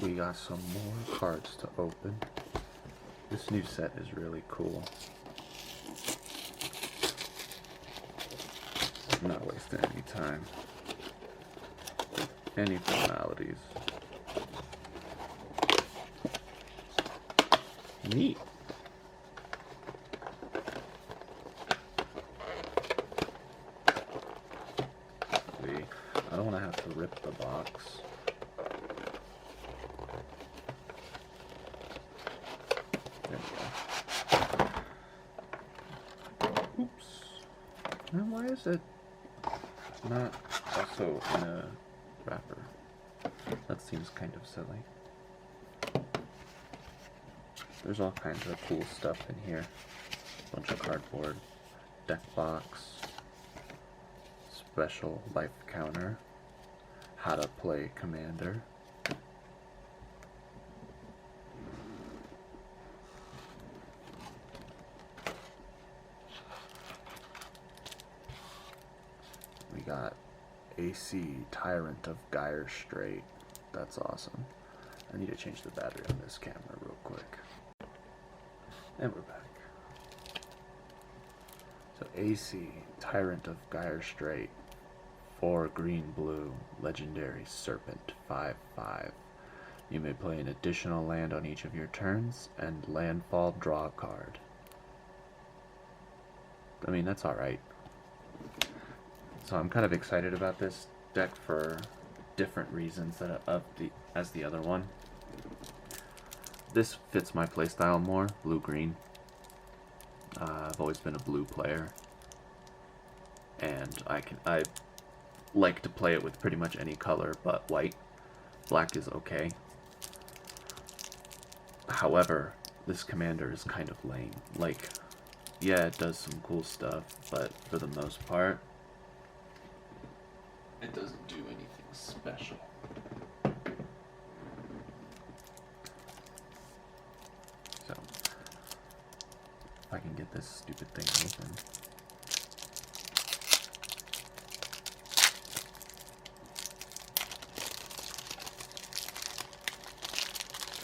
We got some more cards to open. This new set is really cool. I'm not wasting any time. Any formalities. Neat. I don't want to have to rip the box. There we go. Oops. And why is it not also in a wrapper? That seems kind of silly. There's all kinds of cool stuff in here. Bunch of cardboard, deck box, special life counter, how to play commander. We got Aesi, Tyrant of Gyre Strait. That's awesome. I need to change the battery on this camera real quick. And we're back. So Aesi, Tyrant of Gyre Strait. 4 green-blue, legendary serpent, 5/5. You may play an additional land on each of your turns, and landfall draw a card. I mean, that's alright. So I'm kind of excited about this deck for different reasons as the other one. This fits my playstyle more, blue-green. I've always been a blue player, and I like to play it with pretty much any color but white. Black is okay. However, this commander is kind of lame. Like, yeah, it does some cool stuff, but for the most part, it doesn't do anything special. So, if I can get this stupid thing open.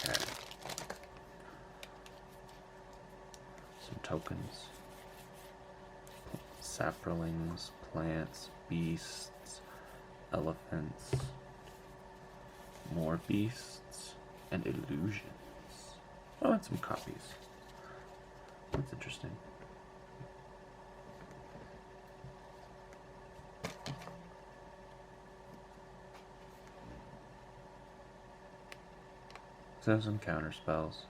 Okay. Some tokens. Saplings, plants, beasts, elephants, more beasts, and illusions. Oh, and some copies. That's interesting. So some counter spells,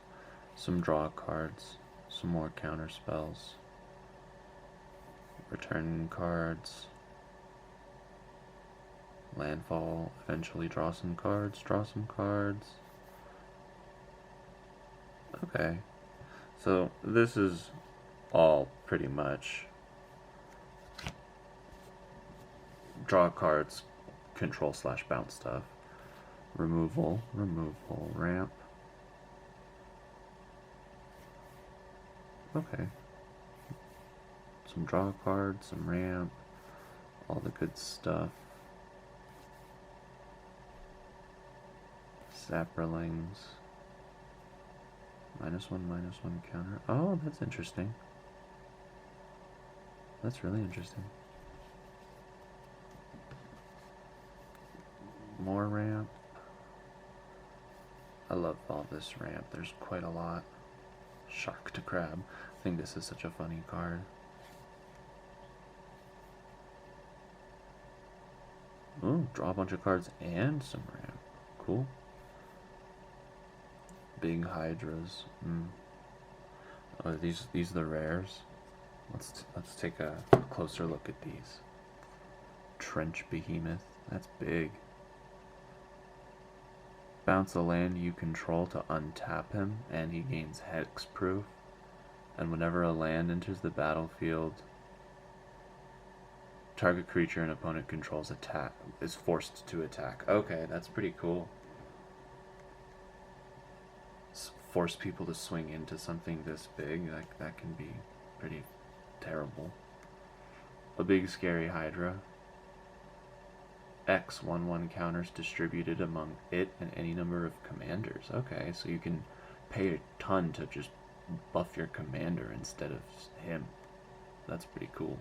some draw cards, some more counter spells, return cards, landfall, eventually draw some cards. Okay, so this is all pretty much draw cards, control / bounce stuff, removal, ramp. Okay. Some draw cards, some ramp, all the good stuff. Saplings. -1/-1 counter. Oh, that's interesting. That's really interesting. More ramp. I love all this ramp. There's quite a lot. Shark to crab. I think this is such a funny card. Ooh, draw a bunch of cards and some ramp. Cool. Big hydras. Oh, these are the rares. Let's take a closer look at these. Trench behemoth. That's big. Bounce a land you control to untap him, and he gains hexproof. And whenever a land enters the battlefield, target creature an opponent controls is forced to attack. Okay, that's pretty cool. Force people to swing into something this big, that can be pretty terrible. A big scary hydra. X 1/1 counters distributed among it and any number of commanders. Okay, so you can pay a ton to just buff your commander instead of him. That's pretty cool.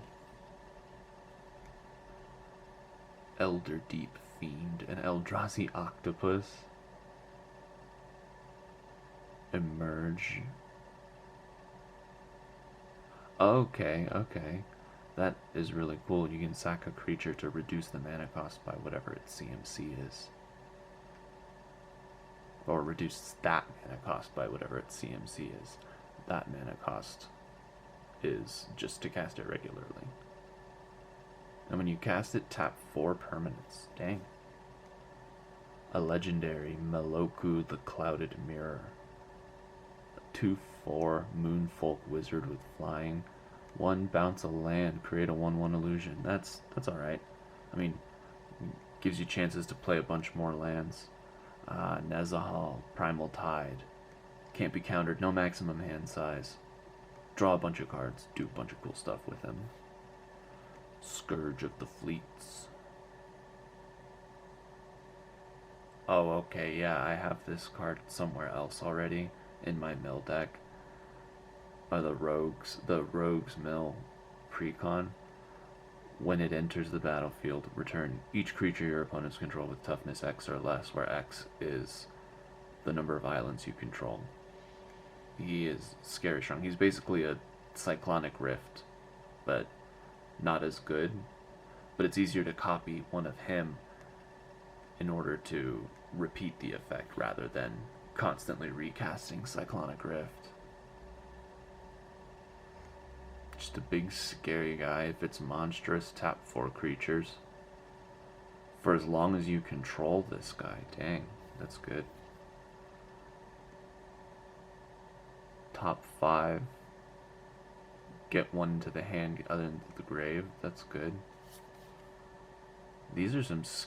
Elder Deep Fiend, an Eldrazi Octopus. Emerge. Okay, okay. That is really cool. You can sack a creature to reduce the mana cost by whatever its CMC is. Or reduce stat mana cost by whatever its CMC is. That mana cost is just to cast it regularly. And when you cast it, tap 4 permanents. Dang. A legendary Meloku the Clouded Mirror. A 2/4 Moonfolk Wizard with flying. 1 bounce a land, create a 1/1 illusion. That's alright. I mean, gives you chances to play a bunch more lands. Nezahal, Primal Tide. Can't be countered, no maximum hand size. Draw a bunch of cards, do a bunch of cool stuff with them. Scourge of the Fleets. Oh, okay, yeah, I have this card somewhere else already in my mill deck. The Rogue's Mill precon. When it enters the battlefield, return each creature your opponents control with toughness X or less, where X is the number of islands you control. He is scary strong. He's basically a Cyclonic Rift, but not as good. But it's easier to copy one of him in order to repeat the effect rather than constantly recasting Cyclonic Rift. Just a big scary guy. If it's monstrous, tap 4 creatures. For as long as you control this guy. Dang, that's good. Top 5. Get 1 into the hand, other than the grave. That's good. These are some